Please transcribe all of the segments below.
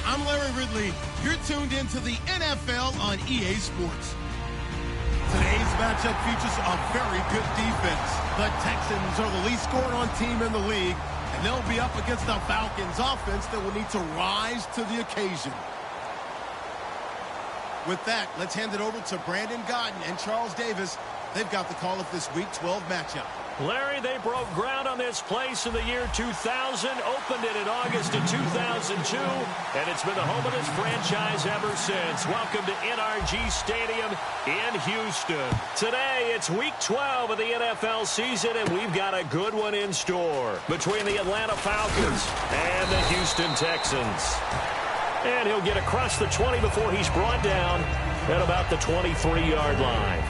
I'm Larry Ridley. You're tuned into the NFL on EA Sports. Today's matchup features a very good defense. The Texans are the least scored on team in the league, and they'll be up against the Falcons offense that will need to rise to the occasion. With that, let's hand it over to Brandon Gaudin and Charles Davis. They've got the call of this Week 12 matchup. Larry, they broke ground on this place in the year 2000, opened it in August of 2002, and it's been the home of this franchise ever since. Welcome to NRG Stadium in Houston. Today, it's Week 12 of the NFL season, and we've got a good one in store between the Atlanta Falcons and the Houston Texans. And he'll get across the 20 before he's brought down at about the 23-yard line.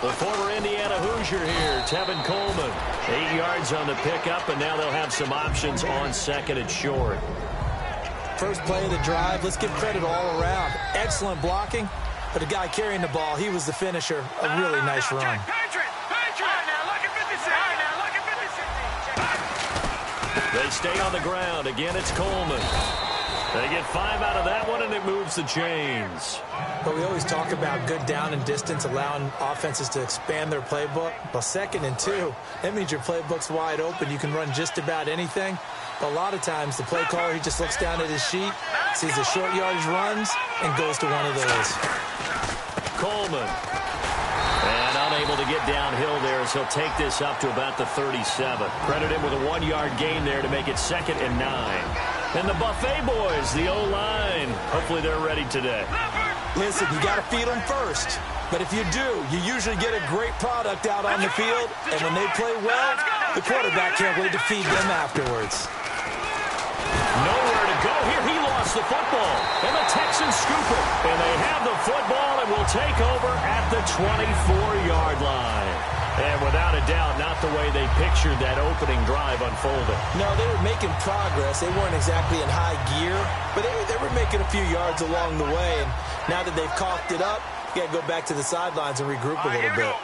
The former Indiana Hoosier here, Tevin Coleman. 8 yards on the pickup, and now they'll have some options on second and short. First play of the drive, let's give credit all around. Excellent blocking, but the guy carrying the ball, he was the finisher. A really nice run. They stay on the ground. Again, it's Coleman. They get 5 out of that one, and it moves the chains. But we always talk about good down and distance, allowing offenses to expand their playbook. Well, 2nd and 2, that means your playbook's wide open. You can run just about anything. But a lot of times, the play caller, he just looks down at his sheet, sees the short yardage runs, and goes to one of those. Coleman. And unable to get downhill there as he'll take this up to about the 37. Credit him with a 1-yard gain there to make it 2nd and 9. And the Buffet boys, the O-line, hopefully they're ready today. Listen, you got to feed them first. But if you do, you usually get a great product out on the field. And when they play well, the quarterback can't wait to feed them afterwards. Nowhere to go here. He lost the football. And the Texans scoop it. And they have the football and will take over at the 24-yard line. And without a doubt, not the way they pictured that opening drive unfolding. No, they were making progress. They weren't exactly in high gear, but they were making a few yards along the way. And now that they've coughed it up, you got to go back to the sidelines and regroup a little bit.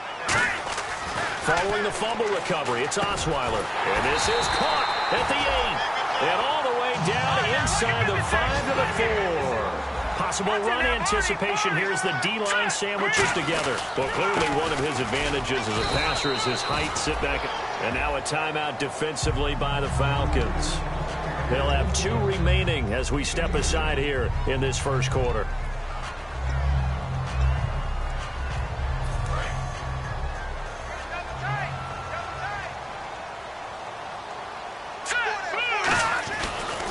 Following the fumble recovery, it's Osweiler. And this is caught at the 8. And all the way down inside the 5 to the 4. Possible run anticipation here as the D-line sandwiches together. Well, clearly one of his advantages as a passer is his height. Sit back. And now a timeout defensively by the Falcons. They'll have 2 remaining as we step aside here in this first quarter.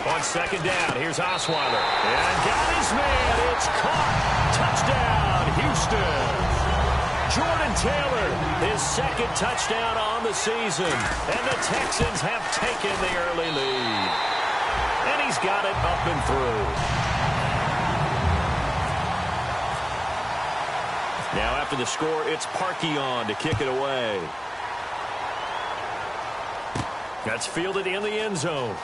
On 2nd down, here's Osweiler. And got his man. It's caught. Touchdown, Houston. Jordan Taylor, his 2nd touchdown on the season. And the Texans have taken the early lead. And he's got it up and through. Now after the score, it's Parkey on to kick it away. That's fielded in the end zone.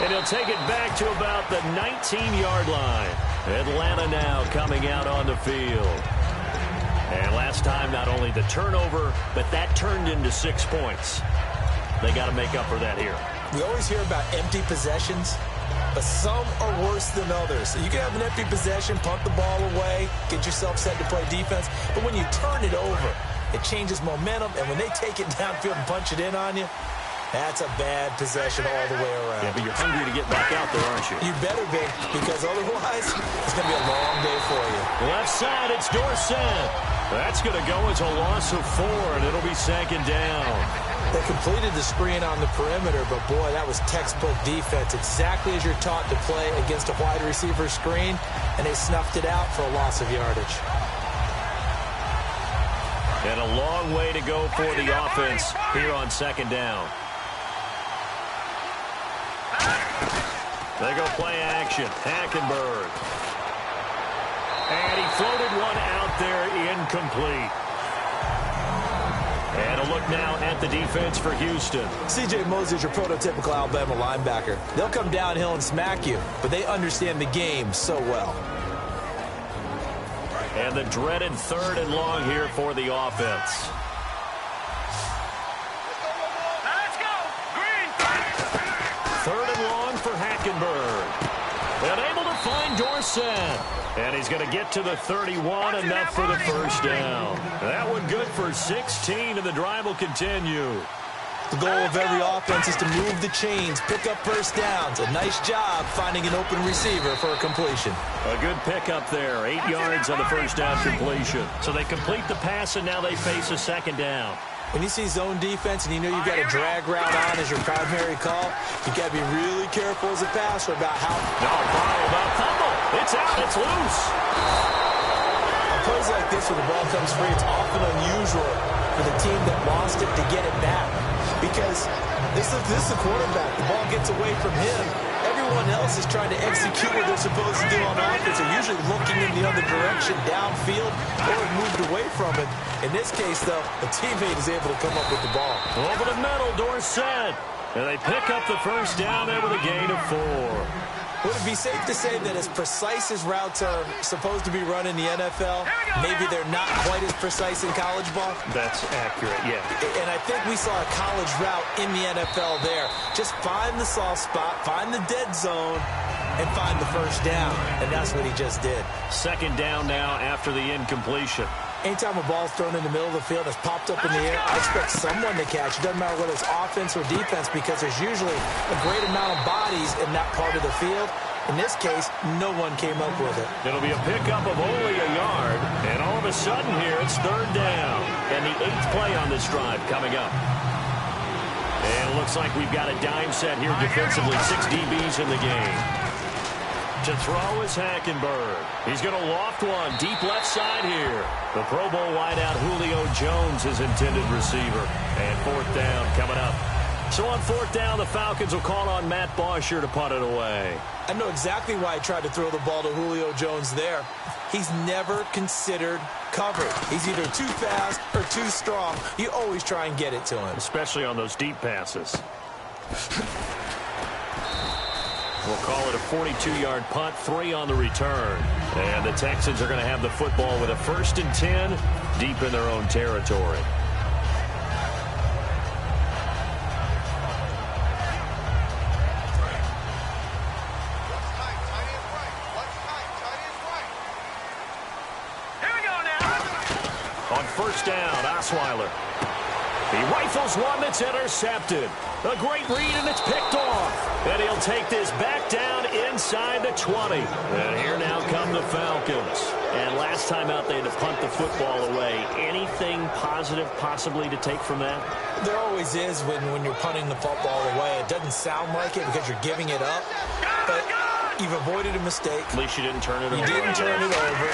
And he'll take it back to about the 19-yard line. Atlanta now coming out on the field. And last time, not only the turnover, but that turned into 6 points. They got to make up for that here. We always hear about empty possessions, but some are worse than others. So you can have an empty possession, punt the ball away, get yourself set to play defense. But when you turn it over, it changes momentum. And when they take it downfield and punch it in on you, that's a bad possession all the way around. Yeah, but you're hungry to get back out there, aren't you? You better be, because otherwise, it's going to be a long day for you. Left side, it's Dorsett. That's going to go as a loss of 4, and it'll be 2nd down. They completed the screen on the perimeter, but boy, that was textbook defense. Exactly as you're taught to play against a wide receiver screen, and they snuffed it out for a loss of yardage. And a long way to go for the offense here on 2nd down. They go play action. Hackenberg. And he floated one out there incomplete. And a look now at the defense for Houston. C.J. Mosley's your prototypical Alabama linebacker. They'll come downhill and smack you, but they understand the game so well. And the dreaded 3rd and long here for the offense. Let's go, Green. 3rd and long for Hackenberg. And able to find Dorsett. And he's going to get to the 31, enough for the first down. That one good for 16, and the drive will continue. The goal of every offense is to move the chains, pick up first downs. A nice job finding an open receiver for a completion. A good pickup there, 8 yards on the first down completion. So they complete the pass, and now they face a 2nd down. When you see zone defense and you know you've got a drag route on as your primary call, you got to be really careful as a passer about how... No, fumble. It's out. It's loose. On plays like this where the ball comes free, it's often unusual for the team that lost it to get it back. Because this is the quarterback. The ball gets away from him. Everyone else is trying to execute what they're supposed to do on offense. They're usually looking in the other direction, downfield, or moved away from it. In this case, though, a teammate is able to come up with the ball. Over the middle, Dorsett. And they pick up the first down there with a gain of 4. Would it be safe to say that as precise as routes are supposed to be run in the NFL, maybe they're not quite as precise in college ball? That's accurate, yeah. And I think we saw a college route in the NFL there. Just find the soft spot, find the dead zone, and find the first down. And that's what he just did. 2nd down now after the incompletion. Anytime a ball's thrown in the middle of the field that's popped up in the air, I expect someone to catch. It doesn't matter whether it's offense or defense because there's usually a great amount of bodies in that part of the field. In this case, no one came up with it. It'll be a pickup of only a yard. And all of a sudden here, it's 3rd down. And the 8th play on this drive coming up. And it looks like we've got a dime set here defensively. 6 DBs in the game. To throw is Hackenberg. He's going to loft one deep left side here. The Pro Bowl wideout Julio Jones is intended receiver. And 4th down coming up. So on 4th down, the Falcons will call on Matt Bosher to punt it away. I know exactly why he tried to throw the ball to Julio Jones there. He's never considered covered. He's either too fast or too strong. You always try and get it to him. Especially on those deep passes. We'll call it a 42-yard punt, 3 on the return. And the Texans are going to have the football with a 1st and 10 deep in their own territory. Here we go now. On 1st down, Osweiler. He rifles one that's intercepted. A great read, and it's picked off. And he'll take this back down inside the 20. And here now come the Falcons. And last time out, they had to punt the football away. Anything positive possibly to take from that? There always is when you're punting the football away. It doesn't sound like it because you're giving it up. But you've avoided a mistake. At least you didn't turn it over. You didn't turn it over,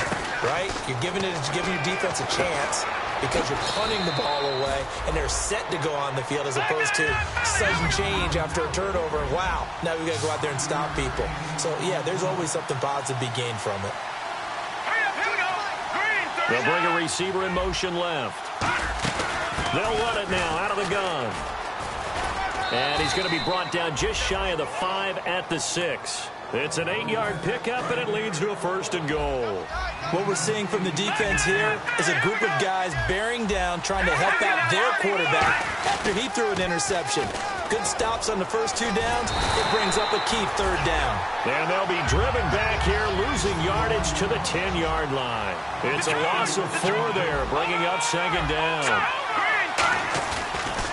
right? You're giving your defense a chance because you're punting the ball away, and they're set to go on the field as opposed to sudden change after a turnover. Wow, now we got to go out there and stop people. So, yeah, there's always something positive to be gained from it. They'll bring a receiver in motion left. They'll run it now out of the gun. And he's going to be brought down just shy of the 5 at the 6. It's an 8-yard pickup, and it leads to a 1st and goal. What we're seeing from the defense here is a group of guys bearing down, trying to help out their quarterback after he threw an interception. Good stops on the first 2 downs. It brings up a key 3rd down. And they'll be driven back here, losing yardage to the 10-yard line. It's a loss of 4 there, bringing up 2nd down.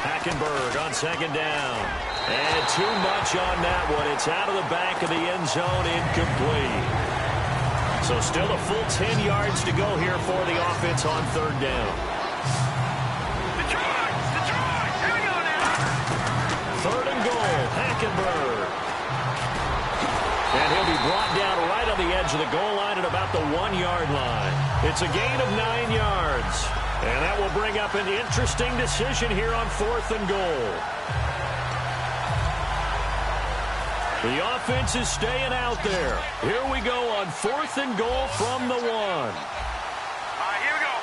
Hackenberg on 2nd down. And too much on that one. It's out of the back of the end zone, incomplete. So still a full 10 yards to go here for the offense on 3rd down. Detroit! Here we go now. 3rd and goal, Hackenberg. And he'll be brought down right on the edge of the goal line at about the 1-yard line. It's a gain of 9 yards. And that will bring up an interesting decision here on 4th and goal. The offense is staying out there. Here we go on 4th and goal from the 1. Here we go.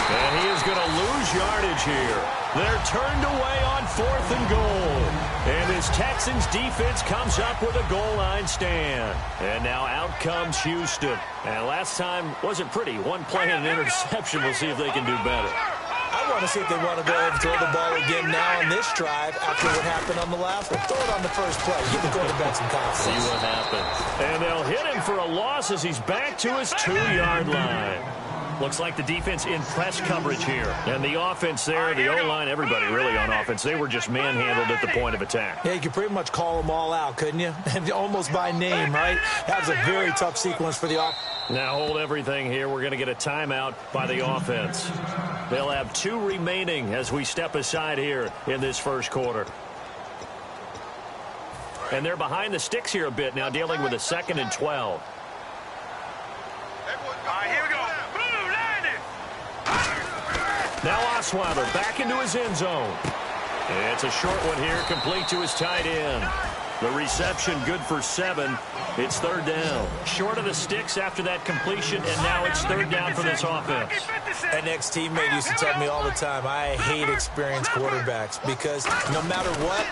And he is going to lose yardage here. They're turned away on 4th and goal. And this Texans defense comes up with a goal line stand. And now out comes Houston. And last time wasn't pretty. One play and an interception. We'll see if they can do better. I want to see if they want to go ahead and throw the ball again now on this drive after what happened on the last one. Throw it on the first play. Give the quarterback some confidence. See what happens. And they'll hit him for a loss as he's back to his 2-yard line. Looks like the defense in press coverage here. And the offense there, the O-line, everybody really on offense, they were just manhandled at the point of attack. Yeah, you could pretty much call them all out, couldn't you? Almost by name, right? That was a very tough sequence for the offense. Now hold everything here. We're going to get a timeout by the offense. They'll have 2 remaining as we step aside here in this first quarter. And they're behind the sticks here a bit now, dealing with a 2nd and 12. Here we go. Now Osweiler back into his end zone. It's a short one here, complete to his tight end. The reception good for 7. It's 3rd down. Short of the sticks after that completion, and now it's 3rd down for this offense. An ex-teammate used to tell me all the time, I hate experienced quarterbacks because no matter what,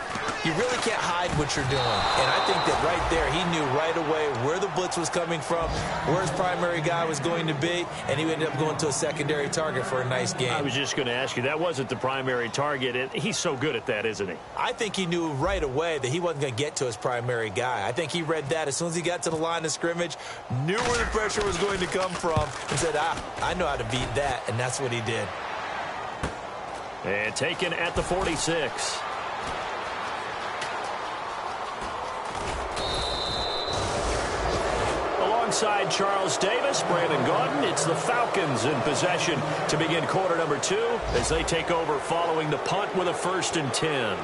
you really can't hide what you're doing. And I think that right there, he knew right away where the blitz was coming from, where his primary guy was going to be, and he ended up going to a secondary target for a nice game. I was just going to ask you, that wasn't the primary target. And he's so good at that, isn't he? I think he knew right away that he wasn't going to get to his primary guy. I think he read that as soon as he got to the line of scrimmage, knew where the pressure was going to come from, and said, I know how to beat that, and that's what he did. And taken at the 46. Alongside Charles Davis, Brandon Gaudin, it's the Falcons in possession to begin quarter number 2 as they take over following the punt with a 1st and 10.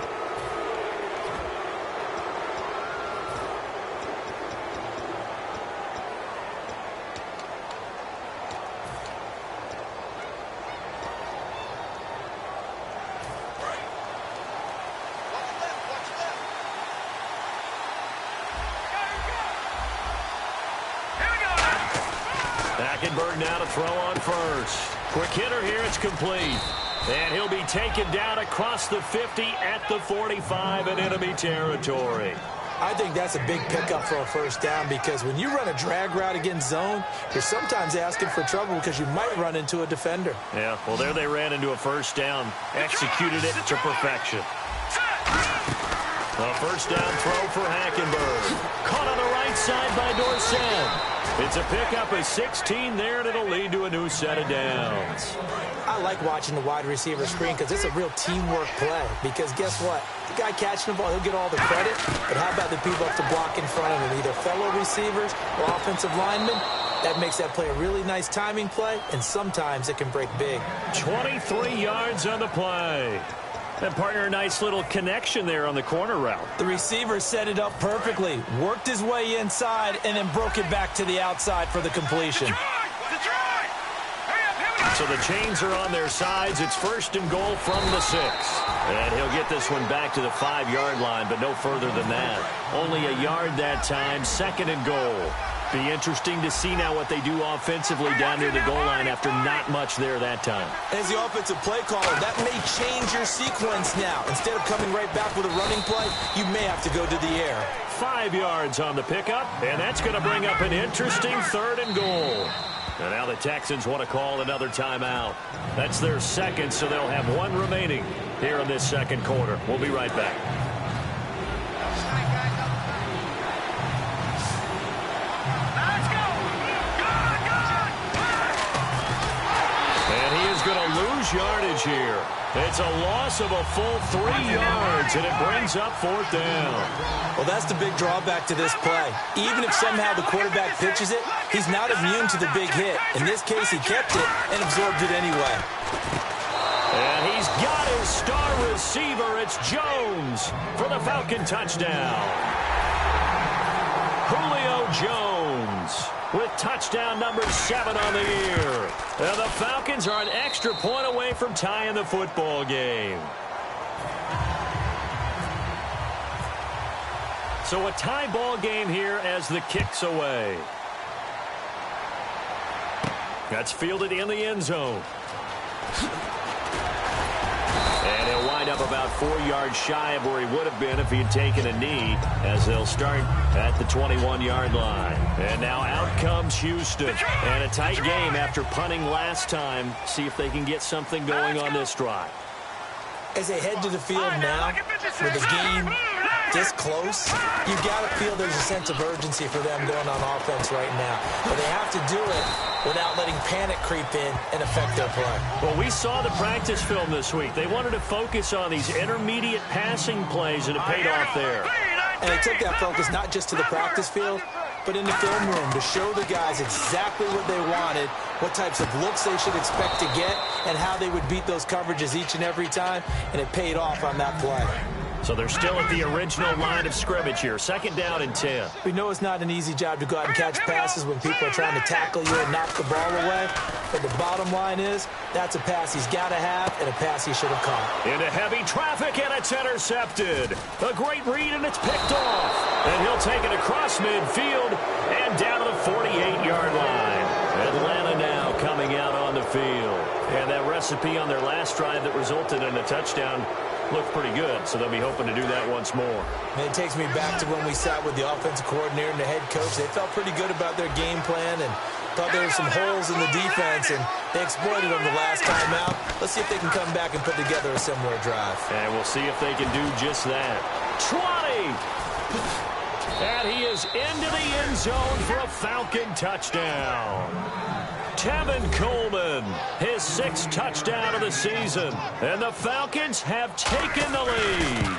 Hackenberg now to throw on first. Quick hitter here, it's complete. And he'll be taken down across the 50 at the 45 in enemy territory. I think that's a big pickup for a 1st down because when you run a drag route against zone, you're sometimes asking for trouble because you might run into a defender. Yeah, well, there they ran into a 1st down, executed it to perfection. A 1st down throw for Hackenberg. Caught on the right side by Dorsett. It's a pickup of 16 there, and it'll lead to a new set of downs. I like watching the wide receiver screen because it's a real teamwork play. Because guess what? The guy catching the ball, he'll get all the credit. But how about the people up to block in front of him, either fellow receivers or offensive linemen? That makes that play a really nice timing play, and sometimes it can break big. 23 yards on the play. And partner, a nice little connection there on the corner route. The receiver set it up perfectly, worked his way inside, and then broke it back to the outside for the completion. So the chains are on their sides. It's 1st and goal from the 6. And he'll get this one back to the 5-yard line, but no further than that. Only a yard that time, 2nd and goal. Be interesting to see now what they do offensively down near the goal line after not much there that time. As the offensive play caller, that may change your sequence now. Instead of coming right back with a running play, you may have to go to the air. 5 yards on the pickup, and that's going to bring up an interesting 3rd and goal. And now the Texans want to call another timeout. That's their 2nd, so they'll have 1 remaining here in this 2nd quarter. We'll be right back. Going to lose yardage here. It's a loss of a full 3 yards, and it brings up 4th down. Well, that's the big drawback to this play. Even if somehow the quarterback pitches it, he's not immune to the big hit. In this case, he kept it and absorbed it anyway. And he's got his star receiver. It's Jones for the Falcon touchdown. Julio Jones with touchdown number 7 on the year. And the Falcons are an extra point away from tying the football game. So a tie ball game here as the kick's away. That's fielded in the end zone. And he'll wind up about 4 yards shy of where he would have been if he had taken a knee, as they'll start at the 21-yard line. And now out comes Houston. And a tight game after punting last time. See if they can get something going on this drive. As they head to the field now, with the game this close, you've got to feel there's a sense of urgency for them going on offense right now. But they have to do it without letting panic creep in and affect their play. Well, we saw the practice film this week. They wanted to focus on these intermediate passing plays, and it paid off there. And they took that focus not just to the practice field, but in the film room to show the guys exactly what they wanted, what types of looks they should expect to get, and how they would beat those coverages each and every time, and it paid off on that play. So they're still at the original line of scrimmage here. 2nd down and 10. We know it's not an easy job to go out and catch passes when people are trying to tackle you and knock the ball away. But the bottom line is, that's a pass he's got to have and a pass he should have caught. Into heavy traffic, and it's intercepted. A great read, and it's picked off. And he'll take it across midfield and down to the 48-yard line. Atlanta now coming out on the field. And that recipe on their last drive that resulted in a touchdown looked pretty good, so they'll be hoping to do that once more. And it takes me back to when we sat with the offensive coordinator and the head coach. They felt pretty good about their game plan and thought there were some holes in the defense, and they exploited them the last time out. Let's see if they can come back and put together a similar drive. And we'll see if they can do just that. 20! And he is into the end zone for a Falcon touchdown. Tevin Coleman, his 6th touchdown of the season. And the Falcons have taken the lead.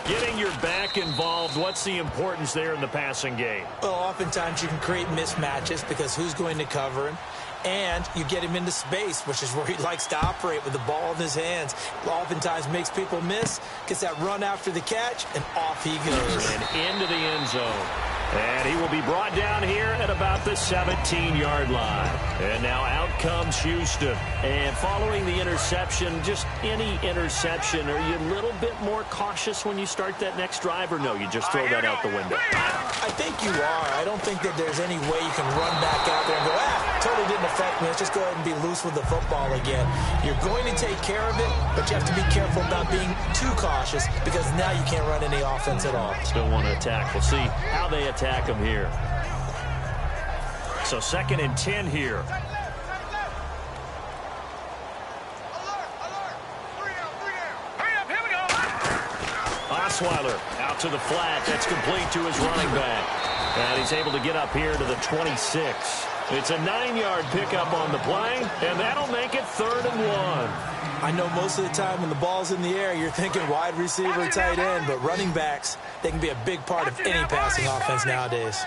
Getting your back involved, what's the importance there in the passing game? Well, oftentimes you can create mismatches because who's going to cover him? And you get him into space, which is where he likes to operate with the ball in his hands. Oftentimes makes people miss, gets that run after the catch, and off he goes. And into the end zone. And he will be brought down here at about the 17-yard line. And now out comes Houston. And following the interception, just any interception, are you a little bit more cautious when you start that next drive, or no, you just throw that out the window? I think you are. I don't think that there's any way you can run back out there and go, totally didn't affect me. Let's just go ahead and be loose with the football again. You're going to take care of it, but you have to be careful about being too cautious because now you can't run any offense at all. Still want to attack. We'll see how they attack him here. So 2nd and 10 here. Osweiler out to the flat. That's complete to his running back. And he's able to get up here to the 26. It's a 9-yard pickup on the play, and that'll make it 3rd and 1. I know most of the time when the ball's in the air, you're thinking wide receiver, tight end, but running backs, they can be a big part of any passing offense nowadays.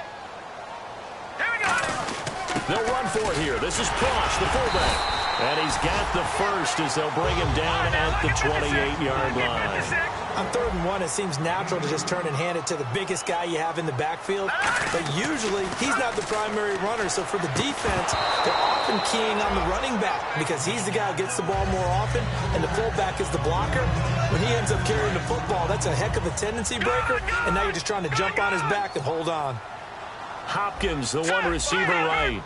They'll run for it here. This is Prosch, the fullback. And he's got the first as they'll bring him down at the 28-yard line. On 3rd and 1, it seems natural to just turn and hand it to the biggest guy you have in the backfield. But usually, he's not the primary runner. So for the defense, they're often keying on the running back because he's the guy who gets the ball more often, and the fullback is the blocker. When he ends up carrying the football, that's a heck of a tendency breaker, and now you're just trying to jump on his back and hold on. Hopkins, the one receiver right.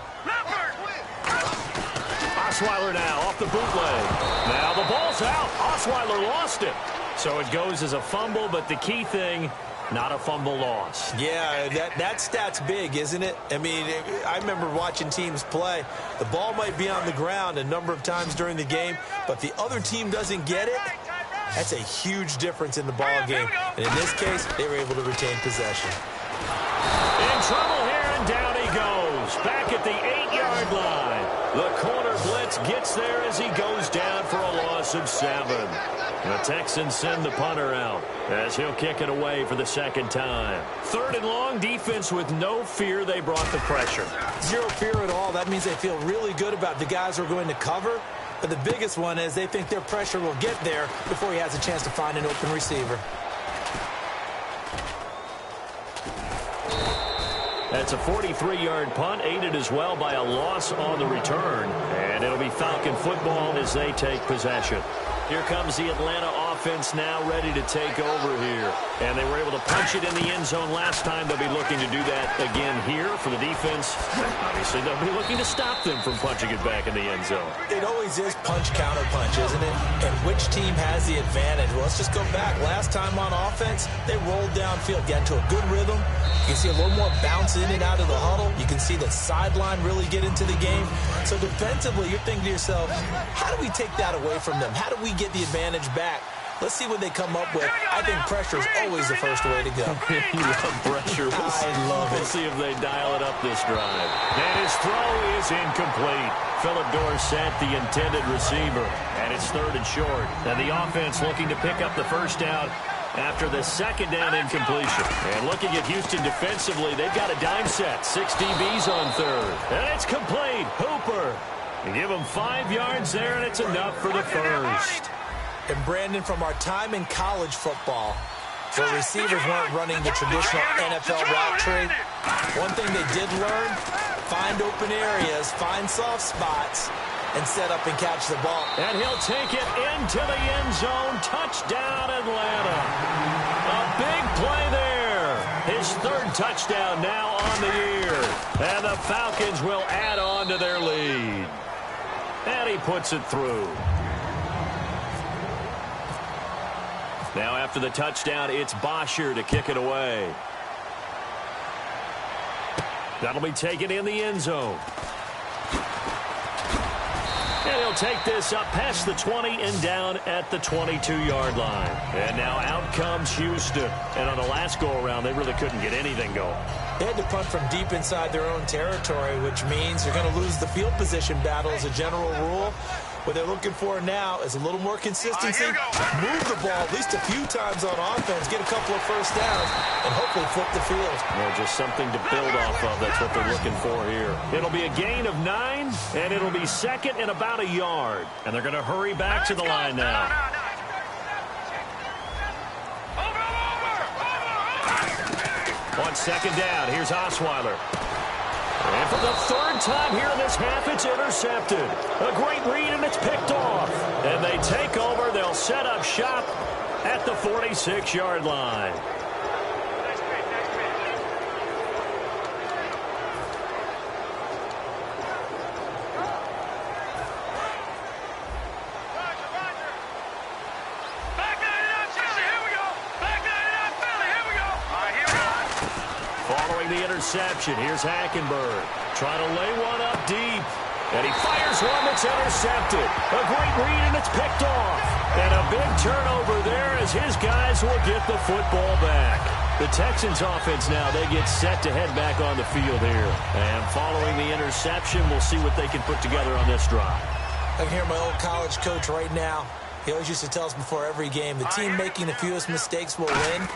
Osweiler now off the bootleg. Now the ball's out. Osweiler lost it. So it goes as a fumble, but the key thing, not a fumble loss. Yeah, that stat's big, isn't it? I mean, I remember watching teams play. The ball might be on the ground a number of times during the game, but the other team doesn't get it. That's a huge difference in the ball game. And in this case, they were able to retain possession. In trouble here, and down he goes. Back at the 8-yard line. The corner blitz gets there as he goes down for a loss of 7. The Texans send the punter out as he'll kick it away for the 2nd time. 3rd and long, defense with no fear. They brought the pressure. Zero fear at all. That means they feel really good about the guys who are going to cover. But the biggest one is they think their pressure will get there before he has a chance to find an open receiver. That's a 43-yard punt, aided as well by a loss on the return. And it'll be Falcon football as they take possession. Here comes the Atlanta offense now ready to take over here. And they were able to punch it in the end zone last time. They'll be looking to do that again here for the defense. Obviously, they'll be looking to stop them from punching it back in the end zone. It always is punch-counter-punch, isn't it? And which team has the advantage? Well, let's just go back. Last time on offense, they rolled downfield, got into a good rhythm. You can see a little more bounce in and out of the huddle. You can see the sideline really get into the game. So defensively, you're thinking to yourself, how do we take that away from them? How do we get the advantage back? Let's see what they come up with. I think pressure is always the first way to go. You love pressure. I love it. We'll see if they dial it up this drive. And his throw is incomplete. Philip Dorsett, the intended receiver. And it's 3rd and short. And the offense looking to pick up the first down after the second down incompletion. And looking at Houston defensively, they've got a dime set. 6 DBs on 3rd. And it's complete. Hooper. You give him 5 yards there, and it's enough for the first. And Brandon, from our time in college football, where receivers weren't running the traditional NFL route tree, one thing they did learn, find open areas, find soft spots, and set up and catch the ball. And he'll take it into the end zone. Touchdown, Atlanta. A big play there. His 3rd touchdown now on the year. And the Falcons will add on to their lead. And he puts it through. Now after the touchdown, it's Bosher to kick it away. That'll be taken in the end zone. And he'll take this up past the 20 and down at the 22-yard line. And now out comes Houston. And on the last go-around, they really couldn't get anything going. They had to punt from deep inside their own territory, which means they're going to lose the field position battle as a general rule. What they're looking for now is a little more consistency, move the ball at least a few times on offense, get a couple of first downs, and hopefully flip the field. Well, just something to build off of. That's what they're looking for here. It'll be a gain of 9, and it'll be 2nd and about a yard. And they're going to hurry back to the line now. On 2nd down, here's Osweiler. And for the 3rd time here in this half, it's intercepted. A great read, and it's picked off. And they take over. They'll set up shop at the 46-yard line. Interception. Here's Hackenberg. Trying to lay one up deep. And he fires one that's intercepted. A great read, and it's picked off. And a big turnover there as his guys will get the football back. The Texans offense now, they get set to head back on the field here. And following the interception, we'll see what they can put together on this drive. I can hear my old college coach right now. He always used to tell us before every game, the team making the fewest mistakes will win.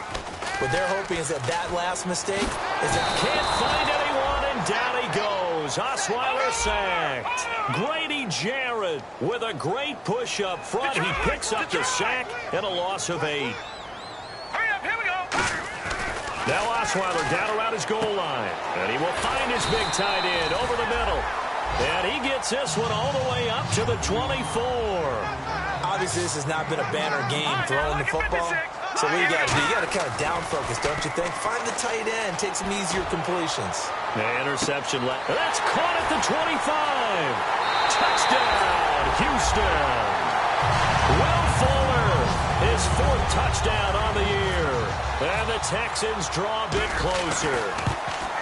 What they're hoping is that last mistake is that can't find anyone, and down he goes. Osweiler sacked. Grady Jarrett with a great push up front. He picks up the sack and a loss of 8. Hurry up, here we go. Now Osweiler down around his goal line. And he will find his big tight end over the middle. And he gets this one all the way up to the 24. Obviously, this has not been a banner game throwing the football. So what you got to do? You got to kind of down focus, don't you think? Find the tight end, take some easier completions. The interception. That's caught at the 25. Touchdown, Houston. Will Fuller, his 4th touchdown on the year. And the Texans draw a bit closer.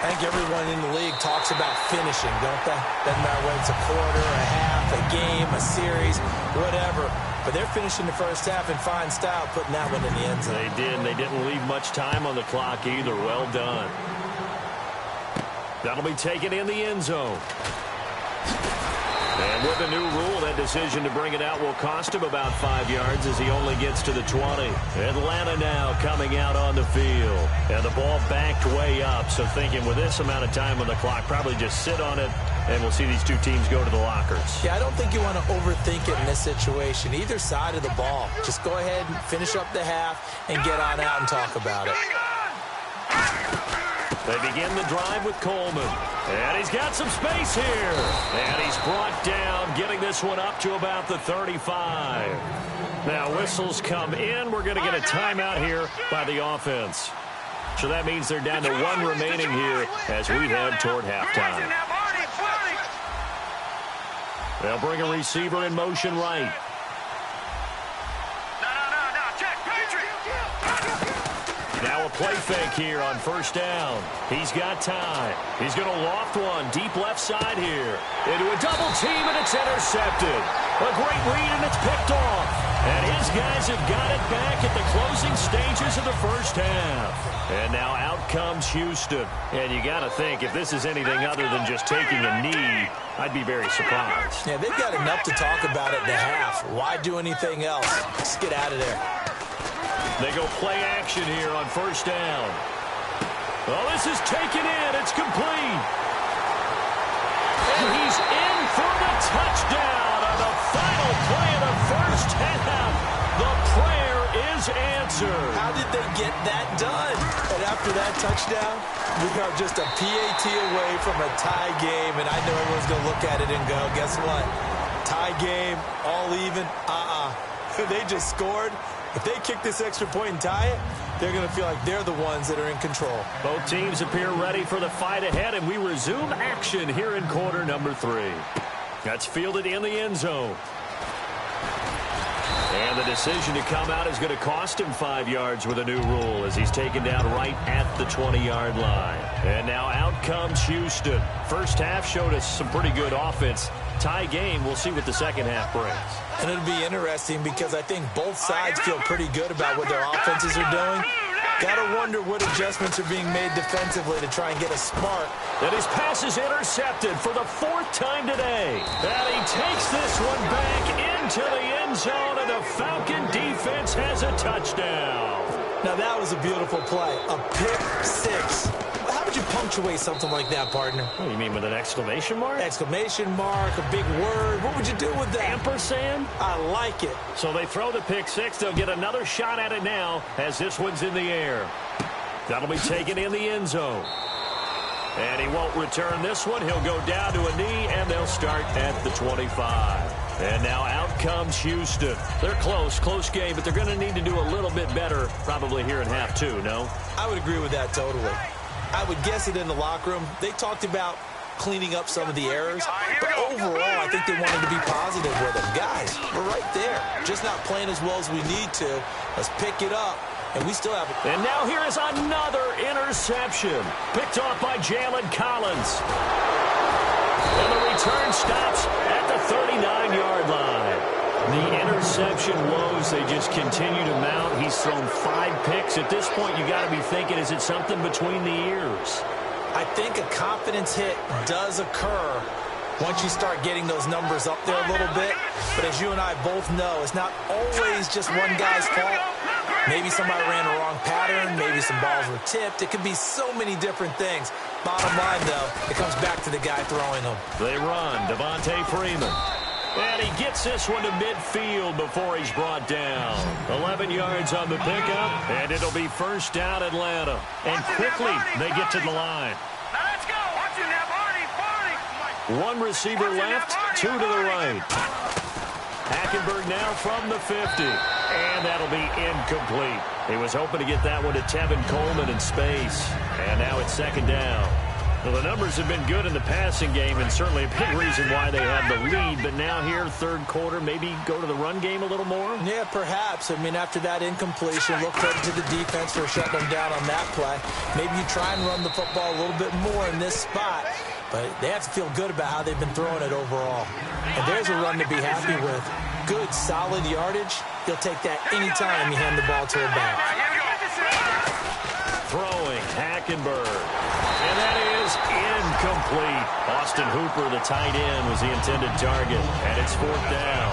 I think everyone in the league talks about finishing, don't they? Doesn't matter whether it's a quarter, a half, a game, a series, whatever. But they're finishing the first half in fine style, putting that one in the end zone. They did, and they didn't leave much time on the clock either. Well done. That'll be taken in the end zone. And with the new rule, that decision to bring it out will cost him about 5 yards as he only gets to the 20. Atlanta now coming out on the field. And the ball backed way up, so thinking with this amount of time on the clock, probably just sit on it, and we'll see these two teams go to the lockers. Yeah, I don't think you want to overthink it in this situation. Either side of the ball. Just go ahead and finish up the half and get on out and talk about it. They begin the drive with Coleman. And he's got some space here. And he's brought down, getting this one up to about the 35. Now whistles come in. We're going to get a timeout here by the offense. So that means they're down to one remaining here as we head toward halftime. They'll bring a receiver in motion right. Now a play fake here on first down. He's got time. He's going to loft one deep left side here. Into a double team, and it's intercepted. A great read, and it's picked off. And his guys have got it back at the closing stages of the first half. And now out comes Houston. And you got to think, if this is anything other than just taking a knee, I'd be very surprised. Yeah, they've got enough to talk about at the half. Why do anything else? Let's get out of there. They go play action here on first down. Well, this is taken in. It's complete. And he's in for the touchdown on the final play of the first half. The prayer is answered. How did they get that done? And after that touchdown, we are just a PAT away from a tie game. And I know everyone's going to look at it and go, guess what? Tie game, all even. They just scored. If they kick this extra point and tie it, they're going to feel like they're the ones that are in control. Both teams appear ready for the fight ahead, and we resume action here in quarter number 3. That's fielded in the end zone. And the decision to come out is going to cost him 5 yards with a new rule as he's taken down right at the 20-yard line. And now out comes Houston. First half showed us some pretty good offense. Tie game, we'll see what the second half brings. And it'll be interesting because I think both sides feel pretty good about what their offenses are doing. Got to wonder what adjustments are being made defensively to try and get a spark. And his pass is intercepted for the 4th time today. And he takes this one back into the end zone, and the Falcon defense has a touchdown. Now that was a beautiful play. A pick 6. How would you punctuate something like that, partner? What do you mean, with an exclamation mark? Exclamation mark, a big word. What would you do with that? Ampersand? I like it. So they throw the pick 6. They'll get another shot at it now as this one's in the air. That'll be taken in the end zone. And he won't return this one. He'll go down to a knee, and they'll start at the 25. And now out comes Houston. They're close game, but they're going to need to do a little bit better probably here in half 2, no? I would agree with that totally. I would guess it in the locker room. They talked about cleaning up some of the errors, but overall, I think they wanted to be positive with them. Guys, we're right there. Just not playing as well as we need to. Let's pick it up, and we still have it. And now here is another interception. Picked off by Jalen Collins. And the return stops at the 39-yard line. The interception woes, they just continue to mount. He's thrown 5 picks. At this point, you got to be thinking, is it something between the ears? I think a confidence hit does occur once you start getting those numbers up there a little bit. But as you and I both know, it's not always just one guy's fault. Maybe somebody ran the wrong pattern. Maybe some balls were tipped. It could be so many different things. Bottom line, though, it comes back to the guy throwing them. They run. Devontae Freeman. And he gets this one to midfield before he's brought down. 11 yards on the pickup, and it'll be first down Atlanta. And quickly, they get to the line. Now let's go. Watch it now, Barney. One receiver left, 2 to the right. Hackenberg now from the 50. And that'll be incomplete. He was hoping to get that one to Tevin Coleman in space. And now it's second down. Well, the numbers have been good in the passing game, and certainly a big reason why they have the lead. But now here, third quarter, maybe go to the run game a little more? Yeah, perhaps. I mean, after that incompletion, look credit to the defense for shutting them down on that play. Maybe you try and run the football a little bit more in this spot. But they have to feel good about how they've been throwing it overall. And there's a run to be happy with. Good, solid yardage. He'll take that anytime you hand the ball to a back. Throwing, Hackenberg. And that is incomplete. Austin Hooper, the tight end, was the intended target. And it's 4th down.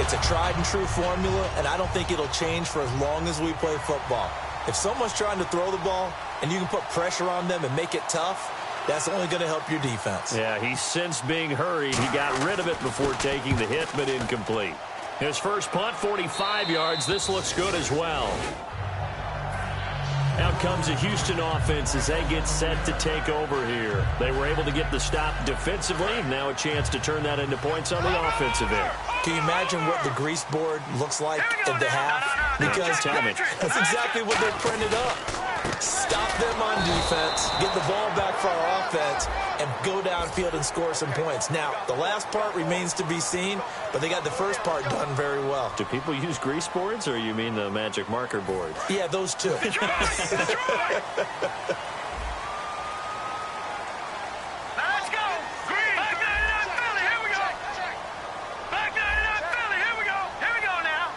It's a tried-and-true formula, and I don't think it'll change for as long as we play football. If someone's trying to throw the ball, and you can put pressure on them and make it tough, that's only going to help your defense. Yeah, he's since being hurried. He got rid of it before taking the hit, but incomplete. His first punt, 45 yards. This looks good as well. Out comes the Houston offense as they get set to take over here. They were able to get the stop defensively. Now a chance to turn that into points on the offensive end. Can you imagine what the grease board looks like at the half? Because tell me. That's exactly what they printed up. Stop them on defense, get the ball back for our offense, and go downfield and score some points. Now, the last part remains to be seen, but they got the first part done very well. Do people use grease boards, or you mean the magic marker board? Yeah, those two. Let's go. Green. Back 99 Philly. Here we go. Back 99 Philly. Here we go. Here we go now.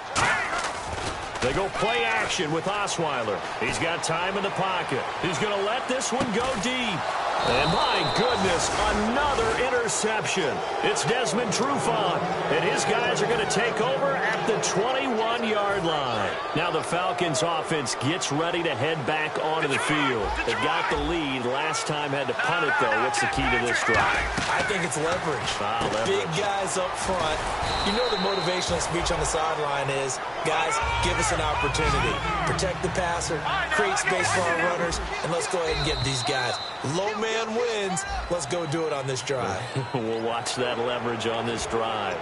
They go play action with Osweiler. He's got time in the pocket. He's going to let this one go deep. And my goodness, another interception. It's Desmond Trufant, and his guys are going to take over at the 21-yard line. Now the Falcons offense gets ready to head back onto the field. They got the lead. Last time had to punt it, though. What's the key to this drive? I think it's leverage. Leverage. Big guys up front. You know the motivational speech on the sideline is, guys, give us an opportunity. Protect the passer, create space for our runners, and let's go ahead and get these guys. Low man wins. Let's go do it on this drive. We'll watch that leverage on this drive.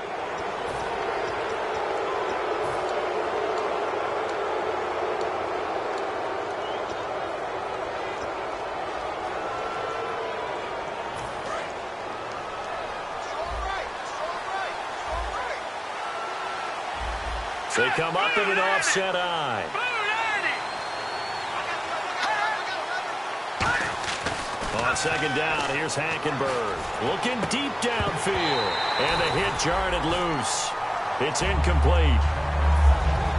They come up in an offset eye. On second down, here's Hackenberg. Looking deep downfield. And the hit jarred it loose. It's incomplete.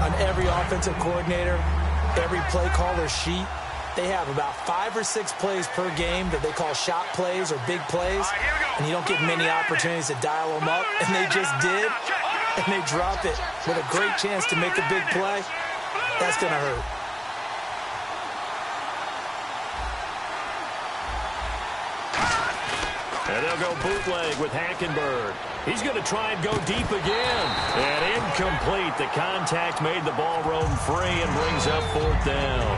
On every offensive coordinator, every play caller sheet, they have about 5 or 6 plays per game that they call shot plays or big plays. And you don't get many opportunities to dial them up. And they just did. And they drop it with a great chance to make a big play. That's going to hurt. And they'll go bootleg with Hackenberg. He's going to try and go deep again. And incomplete. The contact made the ball roam free and brings up 4th down.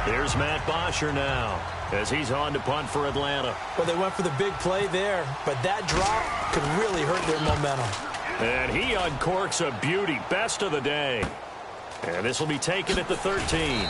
Here's Matt Bosher now as he's on to punt for Atlanta. Well, they went for the big play there, but that drop could really hurt their momentum. And he uncorks a beauty. Best of the day. And this will be taken at the 13.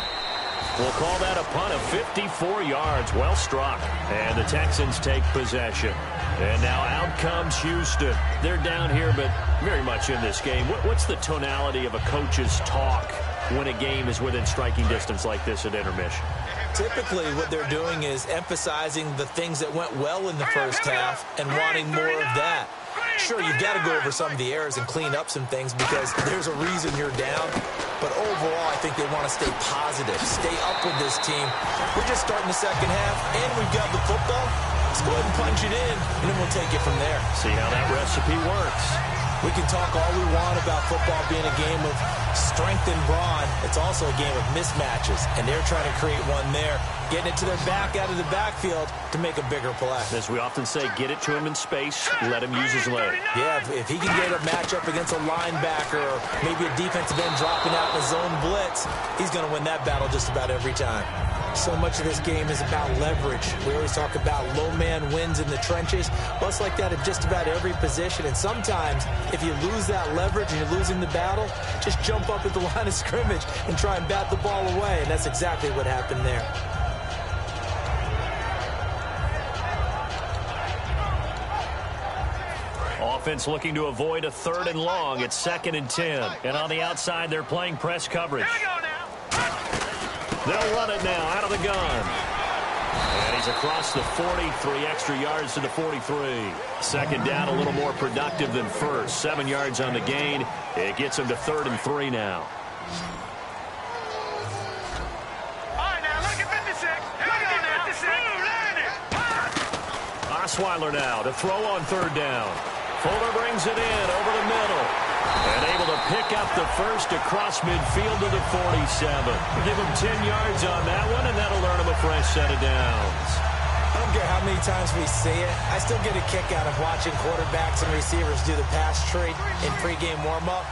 We'll call that a punt of 54 yards. Well struck. And the Texans take possession. And now out comes Houston. They're down here, but very much in this game. What's the tonality of a coach's talk when a game is within striking distance like this at intermission? Typically, what they're doing is emphasizing the things that went well in the first half and wanting more of that. Sure, you've got to go over some of the errors and clean up some things because there's a reason you're down. But overall, I think they want to stay positive, stay up with this team. We're just starting the second half, and we've got the football. Let's go ahead and punch it in, and then we'll take it from there. See how that recipe works. We can talk all we want about football being a game of strength and brawn. It's also a game of mismatches, and they're trying to create one there, getting it to their back out of the backfield to make a bigger play. As we often say, get it to him in space, let him use his leg. Yeah, if he can get a matchup against a linebacker or maybe a defensive end dropping out in a zone blitz, he's going to win that battle just about every time. So much of this game is about leverage. We always talk about low man wins in the trenches. Well, it's like that in just about every position. And sometimes, if you lose that leverage and you're losing the battle, just jump up at the line of scrimmage and try and bat the ball away. And that's exactly what happened there. Offense looking to avoid a 3rd and long. It's 2nd and 10. And on the outside, they're playing press coverage. They'll run it now out of the gun. And he's across the 40, 3 extra yards to the 43. Second down, a little more productive than first. 7 yards on the gain. It gets him to 3rd and 3 now. All right, now look at 56. Here we go now. Osweiler now to throw on 3rd down. Fuller brings it in over the middle. And able to pick up the first across midfield to the 47. Give him 10 yards on that one, and that'll earn him a fresh set of downs. I don't care how many times we see it. I still get a kick out of watching quarterbacks and receivers do the pass tree in pregame warm-up.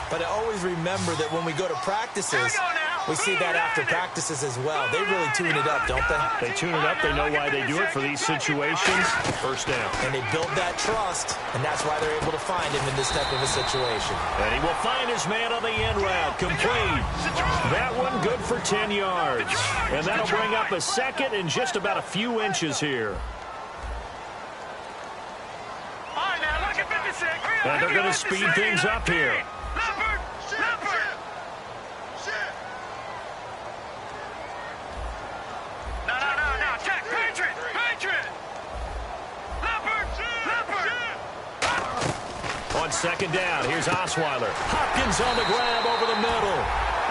But I always remember that when we go to practices, We see that after practices as well. They really tune it up, don't they? They tune it up. They know why they do it for these situations. First down. And they build that trust, and that's why they're able to find him in this type of a situation. And he will find his man on the end route. Complete. That one good for 10 yards. And that'll bring up a second and just about a few inches here. All right, now look at 56. And they're going to speed things up here. Leopard. No. Check. Patriot. Leopard. On second down, here's Osweiler. Hopkins on the grab over the middle.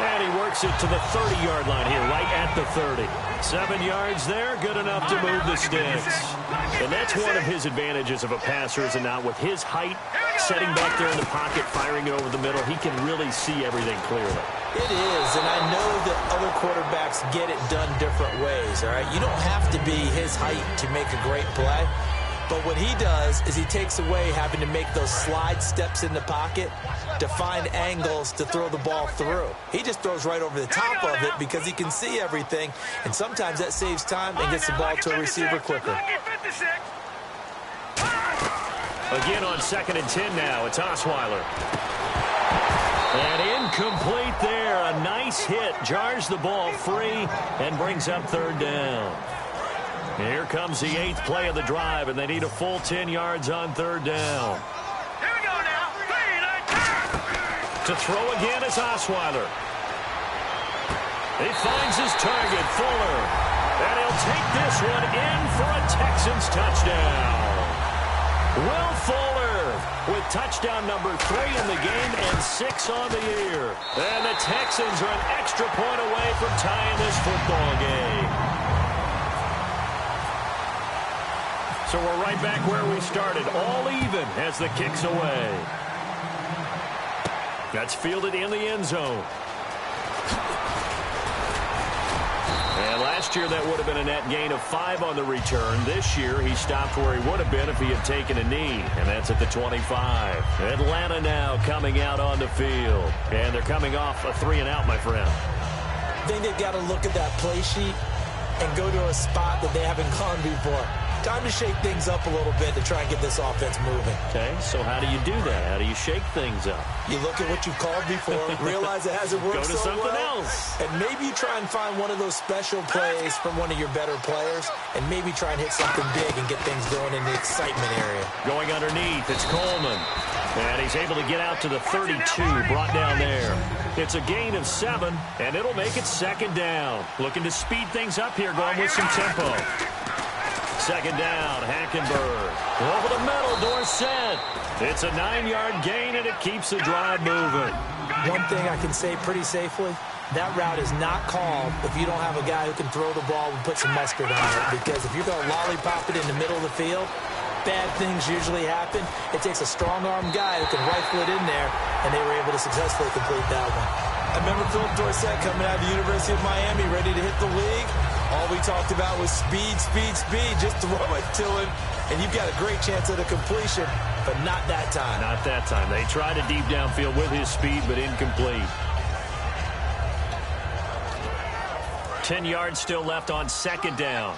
And he works it to the 30-yard line here, right at the 30. 7 yards there, good enough to move the sticks. And that's one of his advantages of a passer, is it not? With his height, setting back there in the pocket, firing it over the middle, he can really see everything clearly. It is, and I know that other quarterbacks get it done different ways, all right? You don't have to be his height to make a great play. But what he does is he takes away having to make those slide steps in the pocket to find angles to throw the ball through. He just throws right over the top of it because he can see everything, and sometimes that saves time and gets the ball to a receiver quicker. Again on 2nd and 10 now, it's Osweiler. And incomplete there. A nice hit, jars the ball free, and brings up 3rd down. Here comes the 8th play of the drive, and they need a full 10 yards on 3rd down. Here we go now. To throw again is Osweiler. He finds his target, Fuller. And he'll take this one in for a Texans touchdown. Will Fuller with touchdown number 3 in the game and 6 on the year. And the Texans are an extra point away from tying this football game. So we're right back where we started, all even as the kick's away. That's fielded in the end zone. And last year that would have been a net gain of 5 on the return. This year he stopped where he would have been if he had taken a knee, and that's at the 25. Atlanta now coming out on the field. And they're coming off a 3-and-out, my friend. I think they've got to look at that play sheet and go to a spot that they haven't gone before. Time to shake things up a little bit to try and get this offense moving. Okay, so how do you do that? How do you shake things up? You look at what you've called before, realize it hasn't worked so well. Go to something else. And maybe you try and find one of those special plays from one of your better players, and maybe try and hit something big and get things going in the excitement area. Going underneath, it's Coleman. And he's able to get out to the 32, brought down there. It's a gain of 7, and it'll make it 2nd down. Looking to speed things up here, going with some tempo. 2nd down, Hackenberg. Over the middle, Dorsett. It's a 9-yard gain, and it keeps the drive moving. One thing I can say pretty safely, that route is not called if you don't have a guy who can throw the ball and put some mustard on it. Because if you're going to lollipop it in the middle of the field, bad things usually happen. It takes a strong-arm guy who can rifle it in there, and they were able to successfully complete that one. I remember Philip Dorsett coming out of the University of Miami ready to hit the league. All we talked about was speed. Just throw it to him, and you've got a great chance at a completion, but not that time. Not that time. They tried a deep downfield with his speed, but incomplete. 10 yards still left on 2nd down.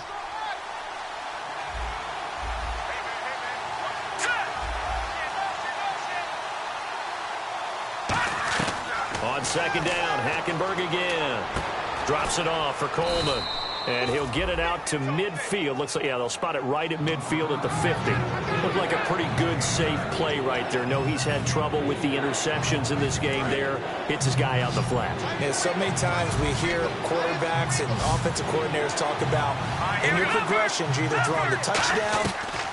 On 2nd down, Hackenberg again. Drops it off for Coleman. And he'll get it out to midfield. Looks like, yeah, they'll spot it right at midfield at the 50. Looked like a pretty good, safe play right there. No, he's had trouble with the interceptions in this game there. Hits his guy out in the flat. Yeah, so many times we hear quarterbacks and offensive coordinators talk about in your progressions, you're either throwing the touchdown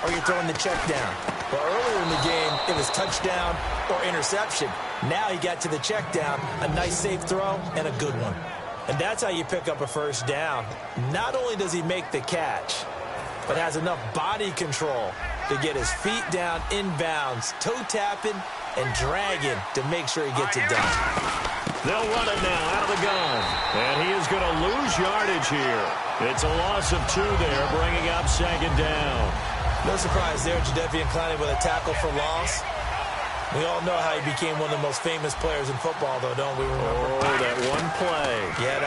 or you're throwing the check down. But earlier in the game, it was touchdown or interception. Now he got to the check down, a nice safe throw, and a good one. And that's how you pick up a 1st down. Not only does he make the catch, but has enough body control to get his feet down inbounds, toe tapping and dragging to make sure he gets it done. They'll run it now out of the gun. And he is going to lose yardage here. It's a loss of 2 there, bringing up 2nd down. No surprise there, Jadeveon Clowney with a tackle for loss. We all know how he became one of the most famous players in football, though, don't we remember? Oh, that one play. Yeah,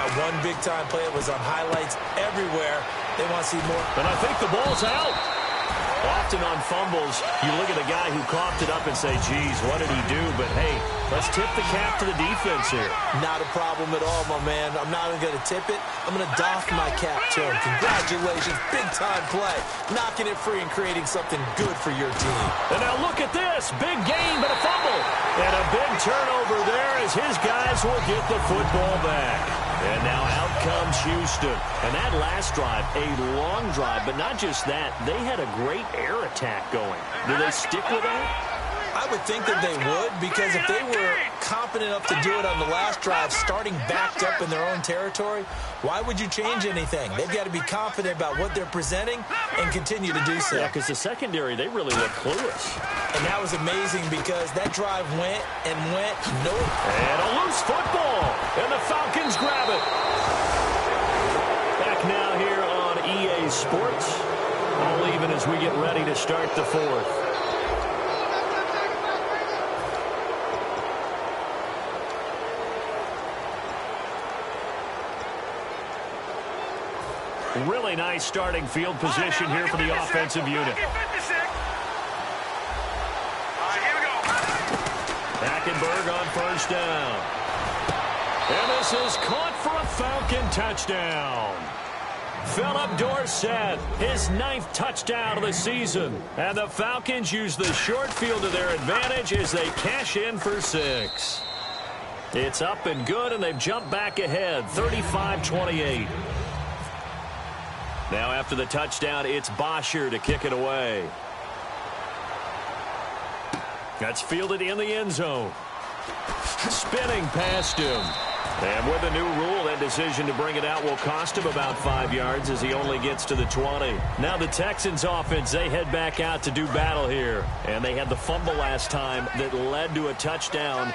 big-time play. It was on highlights everywhere. They want to see more. And I think the ball's out. Often on fumbles, you look at the guy who coughed it up and say, geez, what did he do? But, hey, let's tip the cap to the defense here. Not a problem at all, my man. I'm not even going to tip it. I'm going to doff my cap to him. Congratulations. Big-time play. Knocking it free and creating something good for your team. And now look at this. Big gain, but a fumble. And a big turnover there as his guys will get the football back. And now out comes Houston. And that last drive, a long drive, but not just that. They had a great air attack going. Do they stick with that? I would think that they would, because if they were competent enough to do it on the last drive, starting backed up in their own territory, why would you change anything? They've got to be confident about what they're presenting and continue to do so. Yeah, because the secondary, they really look clueless. And that was amazing because that drive went and went. Nope. And a loose football. And the Falcons grab it. Back now here on EA Sports. All even as we get ready to start the fourth. Really nice starting field position here for the offensive unit. Hackenberg on first down. And this is caught for a Falcon touchdown. Philip Dorsett, his 9th touchdown of the season. And the Falcons use the short field to their advantage as they cash in for 6. It's up and good, and they've jumped back ahead, 35-28. Now after the touchdown, it's Bosher to kick it away. That's fielded in the end zone. Spinning past him. And with a new rule, that decision to bring it out will cost him about 5 yards as he only gets to the 20. Now the Texans offense, they head back out to do battle here. And they had the fumble last time that led to a touchdown.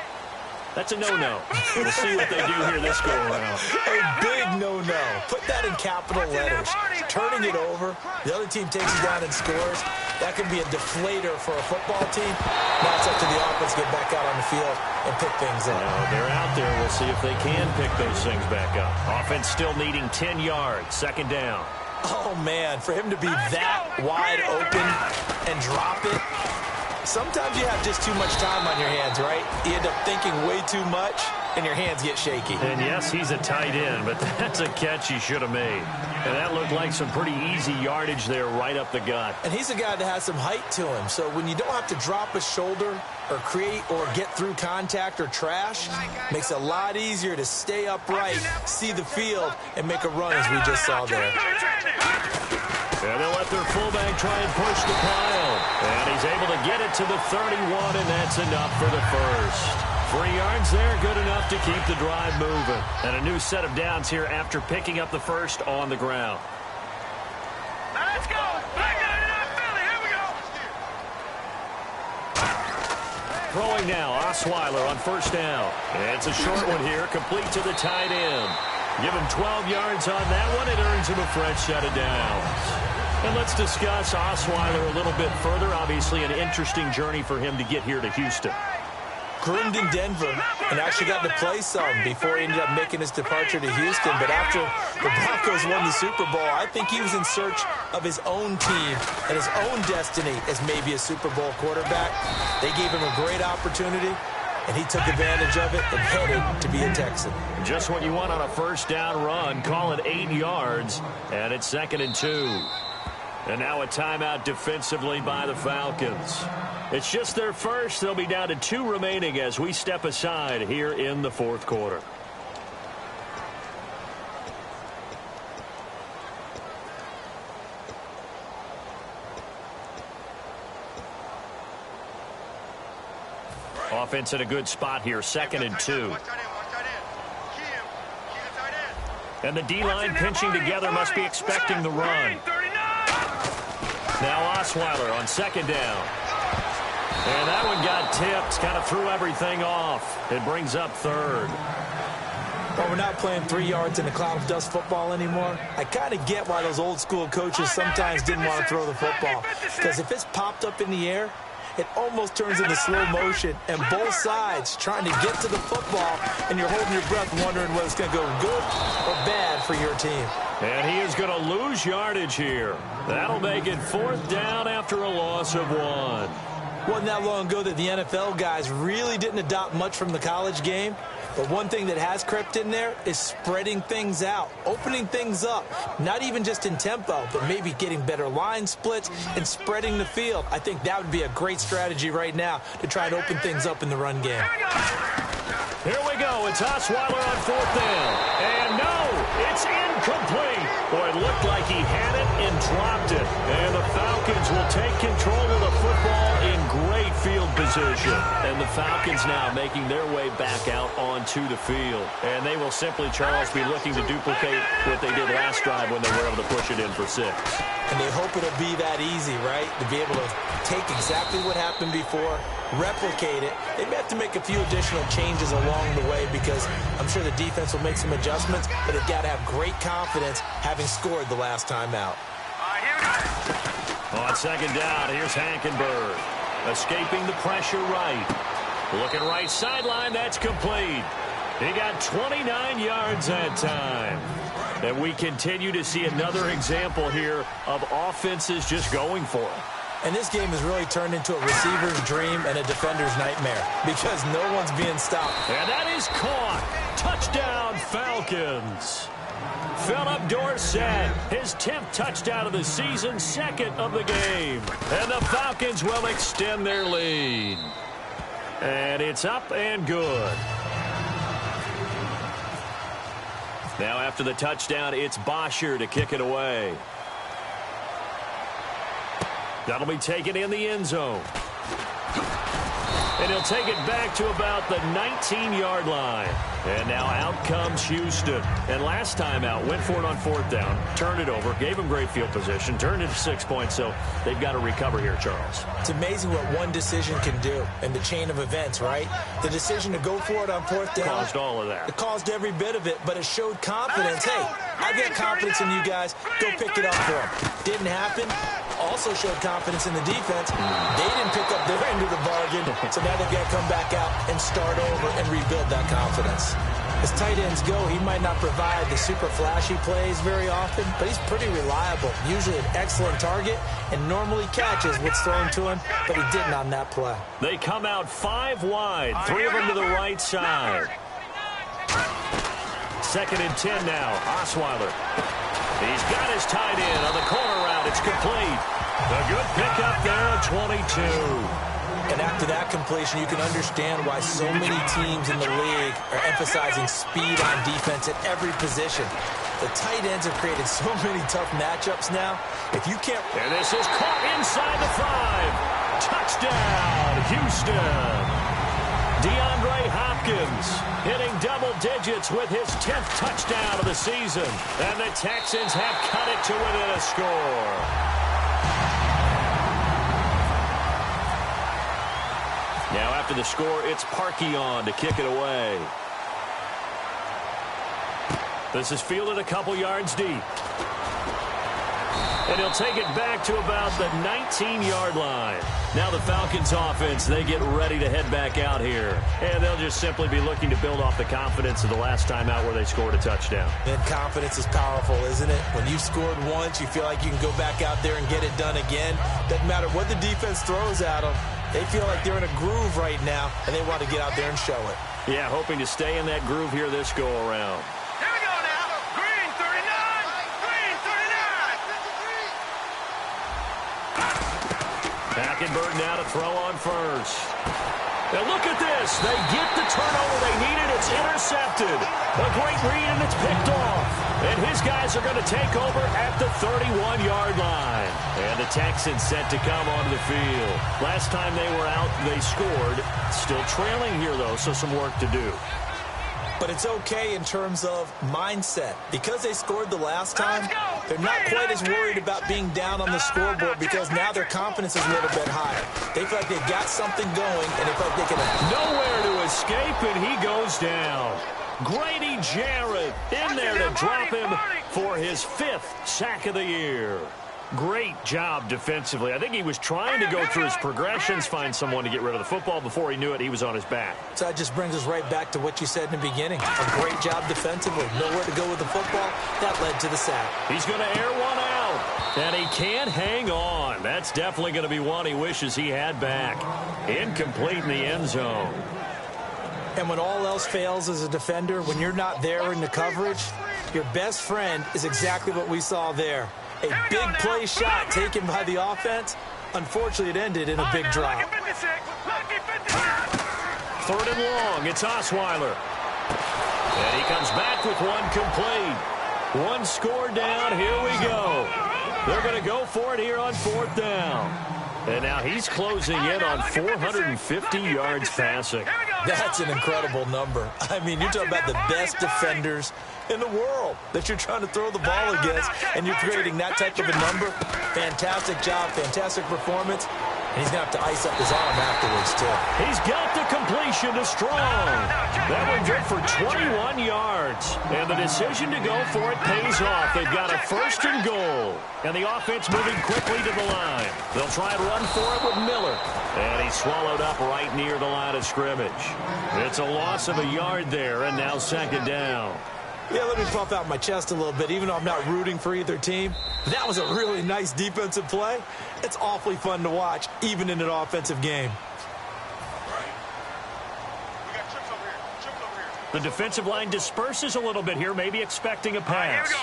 That's a no-no. We'll see what they do here this go-around. A big no-no. Put that in capital letters. Turning it over. The other team takes it down and scores. That can be a deflator for a football team. Now it's up to the offense to get back out on the field and pick things up. They're out there. We'll see if they can pick those things back up. Offense still needing 10 yards. Second down. Oh, man. For him to be that wide open and drop it. Sometimes you have just too much time on your hands, right? You end up thinking way too much, and your hands get shaky. And yes, he's a tight end, but that's a catch he should have made. And that looked like some pretty easy yardage there right up the gut. And he's a guy that has some height to him, so when you don't have to drop a shoulder or create or get through contact or trash, makes it a lot easier to stay upright, see the field, and make a run as we just saw there. And they'll let their fullback try and push the pile. And he's able to get it to the 31, and that's enough for the first. 3 yards there, good enough to keep the drive moving. And a new set of downs here after picking up the first on the ground. Let's go. Back out of that Philly. Here we go. Throwing now, Osweiler on first down. And it's a short one here, complete to the tight end. Give him 12 yards on that one. It earns him a fresh set of downs. And let's discuss Osweiler a little bit further. Obviously, an interesting journey for him to get here to Houston. Groomed in Denver and actually got to play some before he ended up making his departure to Houston. But after the Broncos won the Super Bowl, I think he was in search of his own team and his own destiny as maybe a Super Bowl quarterback. They gave him a great opportunity, and he took advantage of it and headed to be a Texan. Just what you want on a first down run. Call it 8 yards, and it's 2nd and 2. And now a timeout defensively by the Falcons. It's just their first. They'll be down to 2 remaining as we step aside here in the fourth quarter. Offense in a good spot here, 2nd and 2. And the D-line pinching together must be expecting the run. Now Osweiler on second down. And that one got tipped, kind of threw everything off. It brings up 3rd. Well, we're not playing 3 yards in a cloud of dust football anymore. I kind of get why those old school coaches sometimes didn't want to throw the football. Because if it's popped up in the air it almost turns into slow motion, and both sides trying to get to the football, and you're holding your breath wondering whether it's going to go good or bad for your team. And he is going to lose yardage here. That'll make it 4th down after a loss of 1. Wasn't that long ago that the NFL guys really didn't adopt much from the college game. But one thing that has crept in there is spreading things out, opening things up, not even just in tempo, but maybe getting better line splits and spreading the field. I think that would be a great strategy right now to try and open things up in the run game. Here we go. It's Osweiler on 4th down. And no, it's incomplete. Boy, it looked like he had it and dropped it. And the Falcons will take control of the football in great field position. And the Falcons now making their way back out onto the field. And they will simply, Charles, be looking to duplicate what they did last drive when they were able to push it in for 6. And they hope it'll be that easy, right? To be able to take exactly what happened before, replicate it. They may have to make a few additional changes along the way because I'm sure the defense will make some adjustments, but they've got to have great confidence having scored the last time out. On 2nd down, here's Hankenberg. Escaping the pressure right. Looking right sideline, that's complete. He got 29 yards that time. And we continue to see another example here of offenses just going for it. And this game has really turned into a receiver's dream and a defender's nightmare because no one's being stopped. And that is caught. Touchdown, Falcons. Philip Dorsett, his 10th touchdown of the season, 2nd of the game. And the Falcons will extend their lead. And it's up and good. Now after the touchdown, it's Bosher to kick it away. That'll be taken in the end zone. And he'll take it back to about the 19-yard line. And now out comes Houston. And last time out, went for it on 4th down, turned it over, gave him great field position, turned it to 6 points, so they've got to recover here, Charles. It's amazing what one decision can do in the chain of events, right? The decision to go for it on 4th down. Caused all of that. It caused every bit of it, but it showed confidence. Hey, I got confidence in you guys. Go pick it up for them. Didn't happen. Also showed confidence in the defense. They didn't pick up their end of the bargain, so now they've got to come back out and start over and rebuild that confidence. As tight ends go, he might not provide the super flashy plays very often, but he's pretty reliable, usually an excellent target, and normally catches what's thrown to him, but he didn't on that play. They come out 5 wide, 3 of them to the right side. 2nd and 10 now, Osweiler. He's got his tight end on the corner route. It's complete. A good pickup there at 22. And after that completion, you can understand why so many teams in the league are emphasizing speed on defense at every position. The tight ends have created so many tough matchups now. If you can't... And this is caught inside the 5. Touchdown, Houston. DeAndre Hopkins hitting double digits with his 10th touchdown of the season. And the Texans have cut it to within a score. Now after the score, it's Parkey on to kick it away. This is fielded a couple yards deep. And he'll take it back to about the 19-yard line. Now the Falcons offense, they get ready to head back out here. And they'll just simply be looking to build off the confidence of the last time out where they scored a touchdown. And confidence is powerful, isn't it? When you've scored once, you feel like you can go back out there and get it done again. Doesn't matter what the defense throws at them. They feel like they're in a groove right now, and they want to get out there and show it. Yeah, hoping to stay in that groove here this go-around. Here we go now. Green 39. Green 39. Hackenberg now to throw on first. Now look at this. They get the turnover they needed. It's intercepted. A great read, and it's picked off. And his guys are going to take over at the 31-yard line. And the Texans set to come onto the field. Last time they were out, they scored. Still trailing here, though, so some work to do. But it's okay in terms of mindset. Because they scored the last time, they're not quite as worried about being down on the scoreboard because now their confidence is a little bit higher. They feel like they've got something going, and they feel like they can... Nowhere to escape, and he goes down. Grady Jarrett in there to drop him for his 5th sack of the year. Great job defensively. I think he was trying to go through his progressions, find someone to get rid of the football. Before he knew it, he was on his back. So that just brings us right back to what you said in the beginning. A great job defensively. Nowhere to go with the football. That led to the sack. He's going to air one out, and he can't hang on. That's definitely going to be one he wishes he had back. Incomplete in the end zone. And when all else fails as a defender, when you're not there in the coverage, your best friend is exactly what we saw there. A big play shot taken by the offense. Unfortunately, it ended in a big drop. 3rd and long. It's Osweiler. And he comes back with one complete. One score down. Here we go. They're going to go for it here on 4th down. And now he's closing in on 450 yards passing. That's an incredible number. I mean, you're talking about the best defenders in the world that you're trying to throw the ball against, and you're creating that type of a number. Fantastic job, fantastic performance. And he's going to have to ice up his arm afterwards, too. He's got the completion to Strong. That one good for 21 yards. And the decision to go for it pays off. They've got a 1st and goal. And the offense moving quickly to the line. They'll try and run for it with Miller. And he's swallowed up right near the line of scrimmage. It's a loss of a yard there, and now 2nd down. Yeah, let me puff out my chest a little bit, even though I'm not rooting for either team. That was a really nice defensive play. It's awfully fun to watch, even in an offensive game. The defensive line disperses a little bit here, maybe expecting a pass.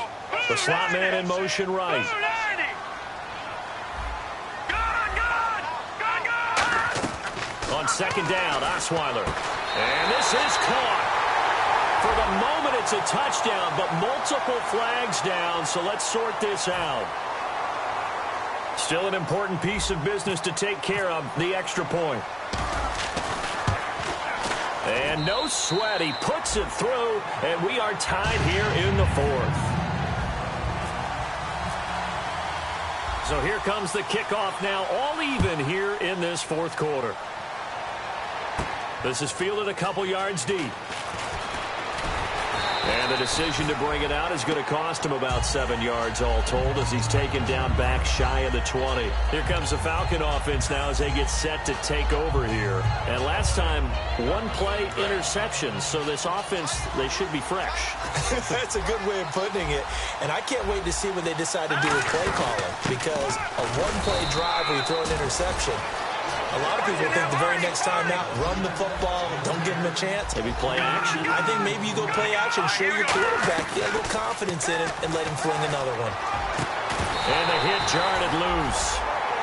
The slot man in motion right. On 2nd down, Osweiler. And this is caught. For the moment, it's a touchdown, but multiple flags down, so let's sort this out. Still an important piece of business to take care of, the extra point. And no sweat, he puts it through, and we are tied here in the 4th. So here comes the kickoff now, all even here in this 4th quarter. This is fielded a couple yards deep. And the decision to bring it out is going to cost him about 7 yards all told as he's taken down back shy of the 20. Here comes the Falcon offense now as they get set to take over here. And last time, 1 play interception. So this offense, they should be fresh. That's a good way of putting it. And I can't wait to see what they decide to do with play calling, because a 1-play drive where you throw an interception, a lot of people think the very next time out, run the football, don't give him a chance. Maybe play action. I think maybe you go play action, show your quarterback, get a little confidence in him, and let him fling another one. And the hit jarred it loose.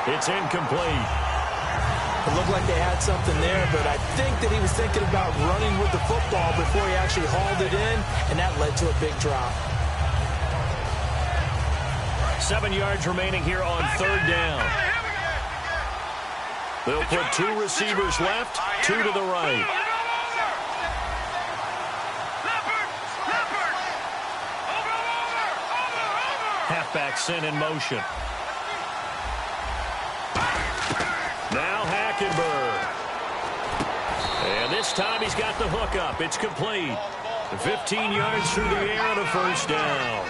It's incomplete. It looked like they had something there, but I think that he was thinking about running with the football before he actually hauled it in, and that led to a big drop. 7 yards remaining here on 3rd down. They'll put 2 receivers left, 2 to the right. Halfback sent in motion. Now Hackenberg. And this time he's got the hook up. It's complete. 15 yards through the air and a 1st down.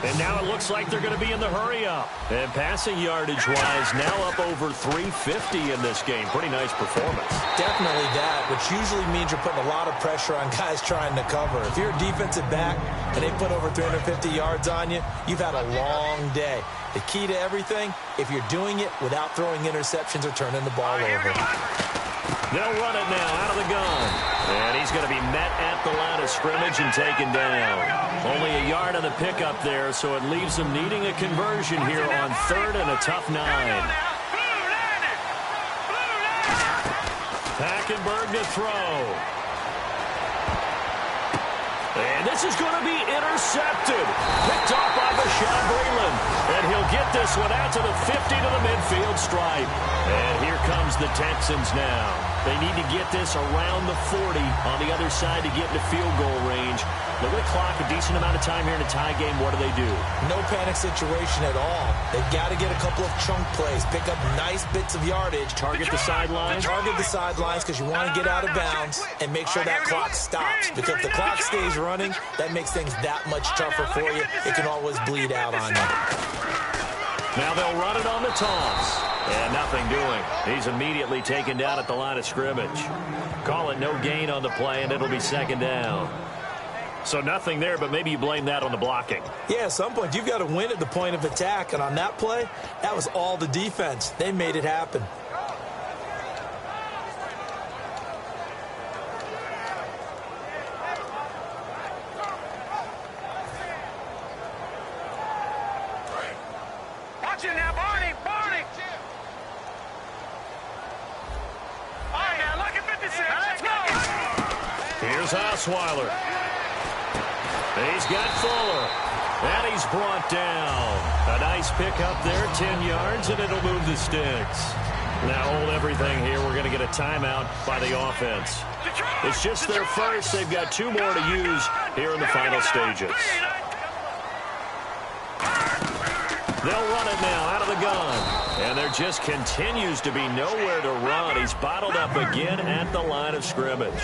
And now it looks like they're going to be in the hurry-up. And passing yardage-wise, now up over 350 in this game. Pretty nice performance. Definitely that, which usually means you're putting a lot of pressure on guys trying to cover. If you're a defensive back and they put over 350 yards on you, you've had a long day. The key to everything, if you're doing it without throwing interceptions or turning the ball over. They'll run it now out of the gun. And he's going to be met at the line of scrimmage and taken down. Only a yard on the pickup there, so it leaves them needing a conversion here on 3rd and a tough 9. Hackenberg to throw. And this is going to be intercepted. Picked off by Bashaud Breeland. And he'll get this one out to the 50 to the midfield stripe. And here comes the Texans now. They need to get this around the 40 on the other side to get into field goal range. Look at the clock, a decent amount of time here in a tie game. What do they do? No panic situation at all. They've got to get a couple of chunk plays, pick up nice bits of yardage. Target the sidelines. Target the sidelines because you want to get out of bounds and make sure that clock stops. Because if the clock stays running, that makes things that much tougher for you. It can always bleed out on you. Now they'll run it on the toss. And nothing doing. He's immediately taken down at the line of scrimmage. Call it no gain on the play, and it'll be second down. So nothing there, but maybe you blame that on the blocking. Yeah, at some point, you've got to win at the point of attack. And on that play, that was all the defense. They made it happen. Watch it now, Barney. Barney. All right, now look at 56. Now let's go. Here's Osweiler. He's got Fuller. And he's brought down. A nice pickup there, 10 yards, and it'll move the sticks. Now hold everything here. We're going to get a timeout by the offense. It's just their first. They've got 2 more to use here in the final stages. They'll run it now out of the gun. And there just continues to be nowhere to run. He's bottled up again at the line of scrimmage.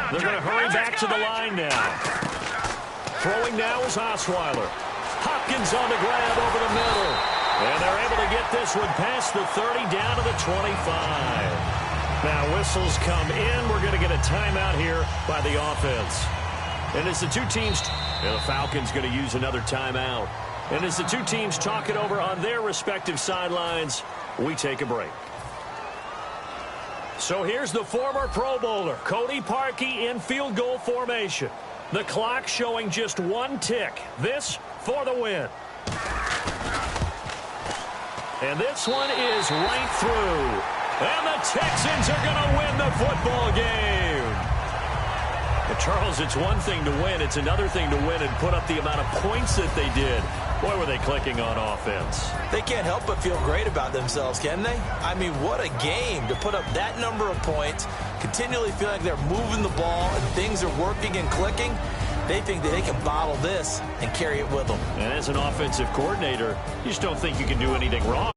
They're going to hurry back to the line now. Throwing now is Osweiler. Hopkins on the grab over the middle. And they're able to get this one past the 30 down to the 25. Now whistles come in. We're going to get a timeout here by the offense. And as the two teams, the Falcons going to use another timeout. And as the two teams talk it over on their respective sidelines, we take a break. So here's the former Pro Bowler, Cody Parkey, in field goal formation. The clock showing just 1 tick. This for the win. And this one is right through. And the Texans are going to win the football game. But Charles, it's one thing to win. It's another thing to win and put up the amount of points that they did. Boy, were they clicking on offense. They can't help but feel great about themselves, can they? I mean, what a game to put up that number of points, continually feel like they're moving the ball and things are working and clicking. They think that they can bottle this and carry it with them. And as an offensive coordinator, you just don't think you can do anything wrong.